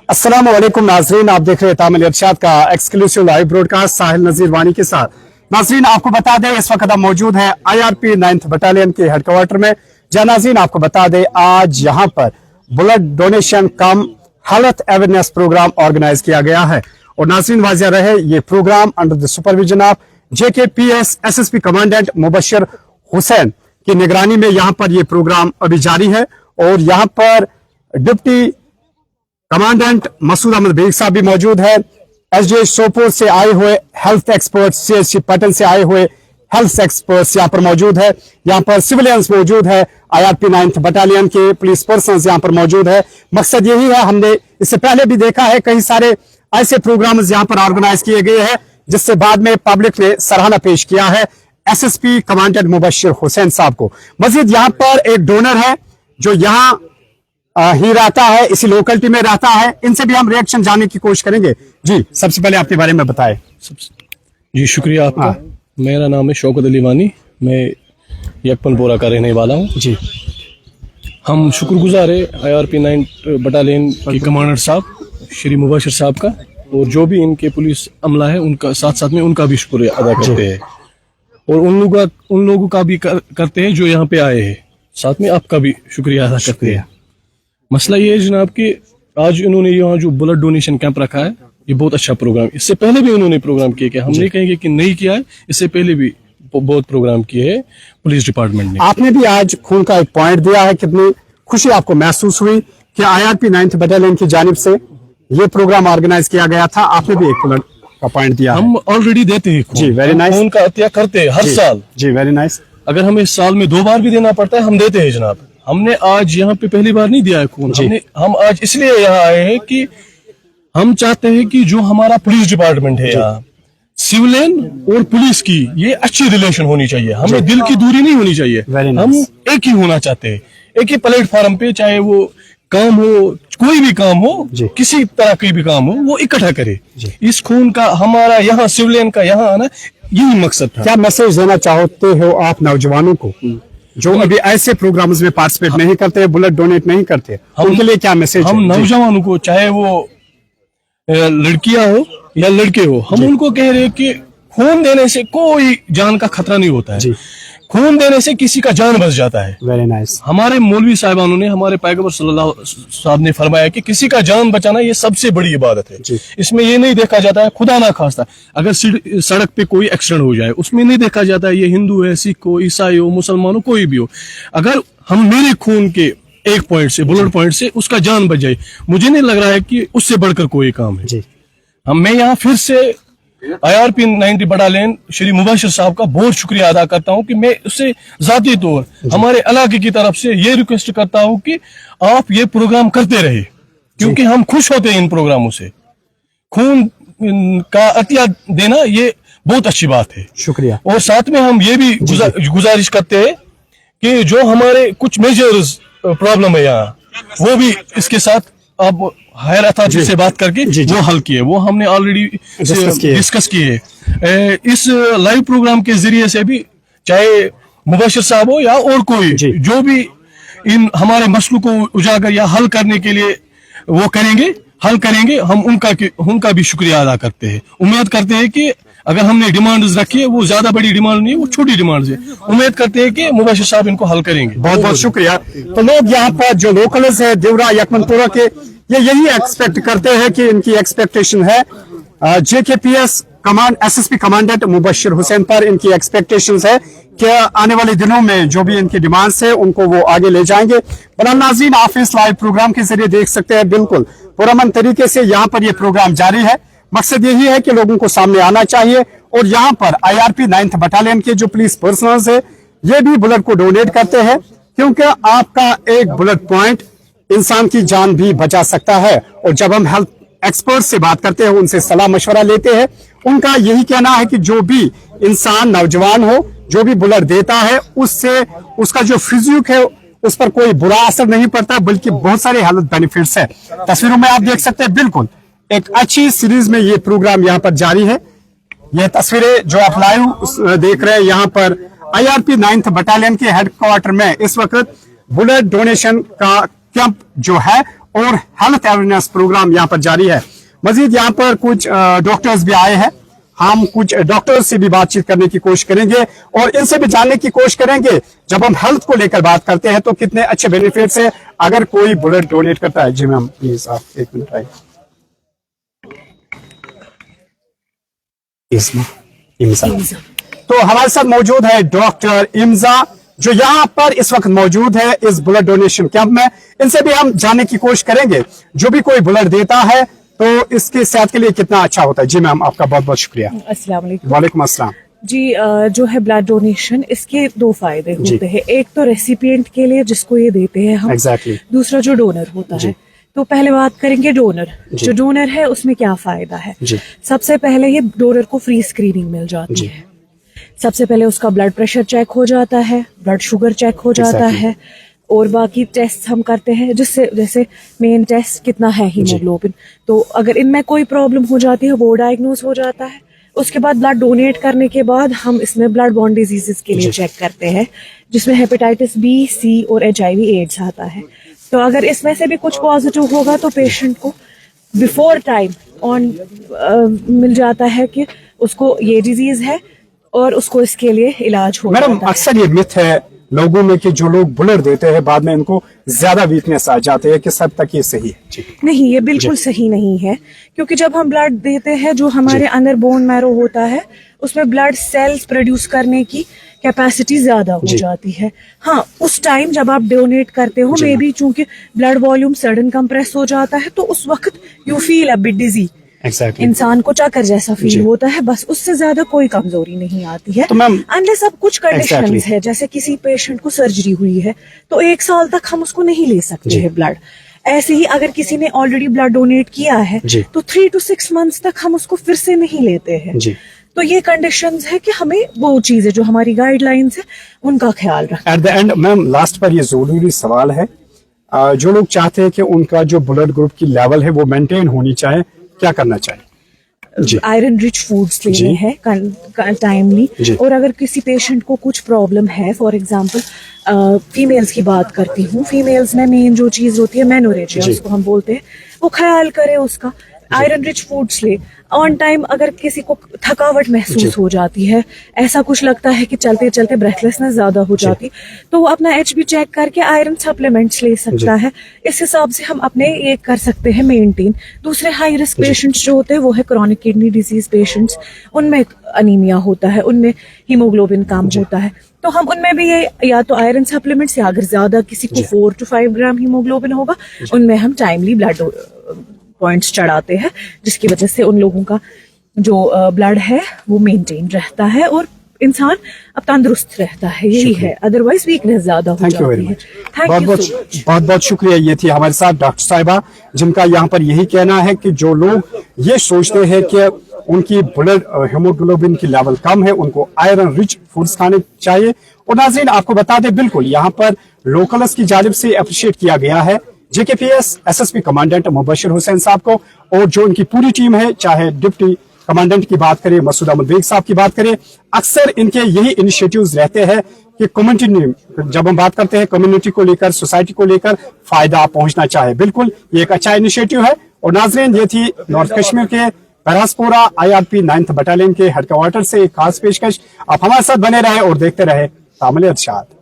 अस्सलाम वालेकुम नाजरीन, आप देख रहे हैं तामिल इरशाद का एक्सक्लूसिव लाइव ब्रॉडकास्ट साहिल नजीर वानी के साथ। नाजरीन, आपको बता दें इस वक्त हम मौजूद हैं IRP 9th बटालियन के हेडक्वार्टर में। जहाँ नाजरीन आपको बता दें आज यहाँ पर blood donation cum health awareness programme organise किया गया है। और नाजरीन वाज़िह रहे ये programme under the supervision of JKPS SSP commandant Mubashir Hussain की निगरानी में यहाँ पर ये प्रोग्राम अभी जारी है। और यहाँ पर डिप्टी कमांडेंट मसूद अहमद बेग साहब भी मौजूद है। SDH सोपोर से आए हुए हेल्थ एक्सपर्ट, CHC पटन से आए हुए हेल्थ एक्सपर्ट्स यहाँ पर मौजूद है। यहाँ पर सिविलियंस मौजूद है, IRP 9th बटालियन के पुलिस पर्सन यहाँ पर मौजूद है। मकसद यही है, हमने इससे पहले भी देखा है कई सारे ऐसे प्रोग्राम्स यहाँ पर ऑर्गेनाइज किए गए हैं जिससे बाद में पब्लिक ने सराहना पेश किया है SSP कमांडेंट मुबशर हुसैन साहब को। मजीद यहाँ पर एक डोनर है जो यहाँ ही रहता है, इसी लोकेलिटी में रहता है। इनसे भी हम रिएक्शन जानने की कोशिश करेंगे। जी, सबसे पहले अपने बारे में बताएं। जी शुक्रिया आपका। मेरा नाम है शौकत अली वानी, मैं यकपनपोरा का रहने वाला हूँ। जी, हम शुक्रगुजार है IRP 9 बटालियन के कमांडर साहब श्री मुबशर साहब का, और जो भी इनके पुलिस अमला है उनका साथ साथ में उनका भी शुक्रिया अदा करते हैं, और उन लोगों का भी करते हैं जो यहाँ पे आए हैं। साथ में आपका भी शुक्रिया अदा करते हैं। मसला ये है जनाब कि आज इन्होंने यहाँ जो ब्लड डोनेशन कैंप रखा है, ये बहुत अच्छा प्रोग्राम। इससे पहले भी उन्होंने प्रोग्राम किए, हम नहीं कहेंगे कि नहीं किया है, इससे पहले भी बहुत प्रोग्राम किए हैं पुलिस डिपार्टमेंट ने। आपने भी आज खून का एक पॉइंट दिया है, कितनी खुशी आपको महसूस हुई कि IRP 9th बटालियन की जानिब से ये प्रोग्राम ऑर्गेनाइज किया गया था। आपने भी एक ब्लड का पॉइंट दिया। हम ऑलरेडी देते हैं जी, वेरी नाइस। खून का अतिया करते हैं हर साल। जी, वेरी नाइस। अगर हमें साल में 2 बार भी देना पड़ता है हम देते हैं जनाब। हमने आज यहाँ पे पहली बार नहीं दिया है खून। हम आज इसलिए यहाँ आए हैं कि हम चाहते हैं कि जो हमारा पुलिस डिपार्टमेंट है यहाँ, सिविलियन और पुलिस की ये अच्छी रिलेशन होनी चाहिए। हमें दिल की दूरी नहीं होनी चाहिए। हम एक ही होना चाहते हैं, एक ही प्लेटफॉर्म पे, चाहे वो काम हो, कोई भी काम हो, किसी तरह की भी काम हो, वो इकट्ठा करे। इस खून का हमारा यहाँ सिविलियन का यहाँ आना यही मकसद था। क्या मैसेज देना चाहते हो आप नौजवानों को जो अभी ऐसे प्रोग्राम्स में पार्टिसिपेट नहीं करते, ब्लड डोनेट नहीं करते, उनके लिए क्या मैसेज? हम नौजवानों को, चाहे वो लड़कियां हो या लड़के हो, हम उनको कह रहे हैं कि खून देने से कोई जान का खतरा नहीं होता है। खून देने से किसी का जान बच जाता है। Very nice. हमारे मौलवी साहिबानों ने, हमारे पैगंबर सल्लल्लाहु अलैहि वसल्लम साहब ने फरमाया कि किसी का जान बचाना ये सबसे बड़ी इबादत है। इसमें ये नहीं देखा जाता है, खुदा ना खास्ता अगर सड़क पे कोई एक्सीडेंट हो जाए, उसमें नहीं देखा जाता है ये हिंदू है, सिख हो, ईसाई हो, मुसलमान हो, कोई भी हो। अगर हम मेरे खून के एक पॉइंट से, ब्लड पॉइंट से उसका जान बच जाए, मुझे नहीं लग रहा है कि उससे बढ़कर कोई काम है। मैं यहाँ फिर से IRP 9 बटालियन श्री मुबशर साहब का बहुत शुक्रिया अदा करता हूँ कि मैं उससे जाती तौर हमारे इलाके की तरफ से ये रिक्वेस्ट करता हूँ कि आप ये प्रोग्राम करते रहे, क्योंकि हम खुश होते हैं इन प्रोग्रामों से। खून का अतिया देना ये बहुत अच्छी बात है। शुक्रिया। और साथ में हम ये भी गुजारिश करते हैं कि जो हमारे कुछ मेजर प्रॉब्लम है यहाँ, वो भी इसके साथ अब हायर अथॉरिटी से बात करके वो हल किए, वो हमने ऑलरेडी डिस्कस किए। इस लाइव प्रोग्राम के जरिए से भी, चाहे मुबशर साहब हो या और कोई, जो भी इन हमारे मसलों को उजागर या हल करने के लिए वो हल करेंगे, हम उनका भी शुक्रिया अदा करते हैं। उम्मीद करते हैं कि अगर हमने डिमांड्स रखी है, वो ज्यादा बड़ी डिमांड नहीं है, वो छोटी डिमांड्स है। उम्मीद करते हैं कि मुबशर साहब इनको हल करेंगे। बहुत बहुत शुक्रिया। तो लोग यहाँ पर जो लोकल्स है देवरा यकमनपुरा के, ये यही एक्सपेक्ट करते हैं कि इनकी एक्सपेक्टेशन है JKPS SSP commandant Mubashir Hussain पर इनकी एक्सपेक्टेशंस है कि आने वाले दिनों में जो भी इनकी डिमांड्स है उनको वो आगे ले जाएंगे। बहरहाल नाज़रीन, आप इस लाइव प्रोग्राम के जरिए देख सकते हैं बिल्कुल पुरअमन तरीके से यहाँ पर ये प्रोग्राम जारी है। मकसद यही है कि लोगों को सामने आना चाहिए, और यहाँ पर IRP 9th बटालियन के जो पुलिस पर्सनल्स है ये भी ब्लड को डोनेट करते हैं, क्योंकि आपका एक ब्लड पॉइंट इंसान की जान भी बचा सकता है। और जब हम हेल्थ एक्सपर्ट से बात करते हैं, उनसे सलाह मशवरा लेते हैं, उनका यही कहना है कि जो भी इंसान नौजवान हो, जो भी ब्लड देता है, उससे उसका जो फिजिक है उस पर कोई बुरा असर नहीं पड़ता, बल्कि बहुत सारे हेल्थ बेनिफिट्स है। तस्वीरों में आप देख सकते हैं बिल्कुल एक अच्छी सीरीज में ये प्रोग्राम यहाँ पर जारी है। यह तस्वीरें जो आप लाइव देख रहे हैं यहाँ पर IRP 9th बटालियन के हेडक्वार्टर में इस वक्त ब्लड डोनेशन का कैंप जो है और हेल्थ अवेयरनेस प्रोग्राम यहाँ पर जारी है। मजीद यहाँ पर कुछ डॉक्टर्स भी आए हैं, हम कुछ डॉक्टर्स से भी बातचीत करने की कोशिश करेंगे और इनसे भी जानने की कोशिश करेंगे जब हम हेल्थ को लेकर बात करते हैं तो कितने अच्छे बेनिफिट्स है अगर कोई ब्लड डोनेट करता है। जी मैम प्लीज आप 1 मिनट आइए। इम्जा तो हमारे साथ मौजूद है डॉक्टर इम्जा जो यहाँ पर इस वक्त मौजूद है इस ब्लड डोनेशन कैंप में। इनसे भी हम जानने की कोशिश करेंगे जो भी कोई ब्लड देता है तो इसके सेहत के लिए कितना अच्छा होता है। जी मैम आपका बहुत बहुत शुक्रिया। अस्सलाम वालेकुम। वालेकुम अस्सलाम। जी जो है ब्लड डोनेशन इसके 2 फायदे होते हैं, एक तो रेसिपिएंट के लिए जिसको ये देते हैं हम, Exactly. दूसरा जो डोनर होता है। तो पहले बात करेंगे डोनर। जो डोनर है उसमें क्या फायदा है। सबसे पहले ये डोनर को फ्री स्क्रीनिंग मिल जाती है। सबसे पहले उसका ब्लड प्रेशर चेक हो जाता है, ब्लड शुगर चेक हो जाता है और बाकी टेस्ट हम करते हैं जिससे जैसे मेन टेस्ट कितना है हीमोग्लोबिन, तो अगर इनमें कोई प्रॉब्लम हो जाती है वो डायग्नोज हो जाता है। उसके बाद ब्लड डोनेट करने के बाद हम इसमें ब्लड बॉर्न डिजीजेस के लिए चेक करते हैं जिसमें हेपेटाइटिस बी, सी और HIV एड्स आता है। तो अगर इसमें से भी कुछ पॉजिटिव होगा तो पेशेंट को बिफोर टाइम ऑन मिल जाता है कि उसको ये डिजीज है और उसको इसके लिए इलाज हो मैडम जाता है। अक्सर ये मिथ है लोगों में कि जो लोग ब्लड देते हैं बाद में इनको ज्यादा वीकनेस आ जाते हैं, किस हद तक ये सही है? नहीं, ये बिल्कुल सही नहीं है क्योंकि जब हम ब्लड देते हैं जो हमारे अंदर बोन मैरो होता है उसमें ब्लड सेल्स प्रोड्यूस करने की कैपेसिटी ज्यादा हो जाती है। हाँ, उस टाइम जब आप डोनेट करते हो मे बी चूंकि ब्लड वॉल्यूम सडन कंप्रेस हो जाता है तो उस वक्त यू फील अ बिट डिजी, इंसान को चक्कर जैसा फील होता है, बस उससे ज्यादा कोई कमजोरी नहीं आती है। तो मैम अनलेस अब कुछ कंडीशंस है जैसे किसी पेशेंट को सर्जरी हुई है तो 1 साल तक हम उसको नहीं ले सकते हैं ब्लड। ऐसे ही अगर किसी ने ऑलरेडी ब्लड डोनेट किया है तो 3 to 6 months तक हम उसको फिर से नहीं लेते हैं। तो ये कंडीशंस है कि हमें वो चीजें जो हमारी गाइडलाइंस है उनका ख्याल रखना। At the end ma'am last पर ये जरूरी सवाल है, जो लोग चाहते हैं कि उनका जो ब्लड ग्रुप की लेवल है वो मेंटेन होनी चाहिए, क्या करना चाहिए? आयरन रिच फूड्स लेने हैं टाइमली, और अगर किसी पेशेंट को कुछ प्रॉब्लम है, फॉर एग्जांपल फीमेल्स की बात करती हूँ, फीमेल्स में मेन जो चीज होती है मेनोरेजिया उसको हम बोलते हैं, वो ख्याल करे उसका। आयरन रिच फूड्स ले ऑन टाइम। अगर किसी को थकावट महसूस हो जाती है, ऐसा कुछ लगता है कि चलते चलते ब्रेथलेसनेस ज्यादा हो जाती, तो वो अपना HB चेक करके आयरन सप्लीमेंट्स ले सकता है। इस हिसाब से हम अपने ये कर सकते हैं मेंटेन। दूसरे हाई रिस्क पेशेंट्स जो होते हैं वो है क्रॉनिक किडनी डिजीज पेशेंट्स, उनमें अनीमिया होता है, उनमें हीमोग्लोबिन कम होता है, तो हम उनमें भी ये या तो आयरन सप्लीमेंट्स या अगर ज्यादा किसी को 4 to 5 ग्राम हीमोग्लोबिन होगा उनमें हम टाइमली ब्लड पॉइंट्स चढ़ाते हैं, जिसकी वजह से उन लोगों का जो ब्लड है वो मेंटेन रहता है और इंसान अब तंदुरुस्त रहता है। यही है, अदरवाइज वीकनेस ज्यादा हो जाती है। बहुत बहुत शुक्रिया। ये थी हमारे साथ डॉक्टर साहिबा जिनका यहाँ पर यही कहना है कि जो लोग ये सोचते हैं कि उनकी ब्लड हीमोग्लोबिन की लेवल कम है उनको आयरन रिच फूड्स खाने चाहिए। और नाज़रीन आपको बता दें बिल्कुल यहाँ पर लोकल्स की जानिब से अप्रिशिएट किया गया है JKPS SSP commandant Mubashir Hussain साहब को, और जो उनकी पूरी टीम है, चाहे डिप्टी कमांडेंट की बात करें, मसूद अहमद बेग साहब की बात करें, अक्सर इनके यही इनिशिएटिव्स रहते हैं कि कम्युनिटी, जब हम बात करते हैं कम्युनिटी को लेकर, सोसाइटी को लेकर फायदा पहुंचना चाहे, बिल्कुल ये एक अच्छा इनिशिएटिव है। और नाज़रीन ये थी नॉर्थ कश्मीर के परासपोरा IRP 9th बटालियन के हेडक्वार्टर से एक खास पेशकश। आप हमारे साथ बने रहे और देखते रहे तामिल इरशाद।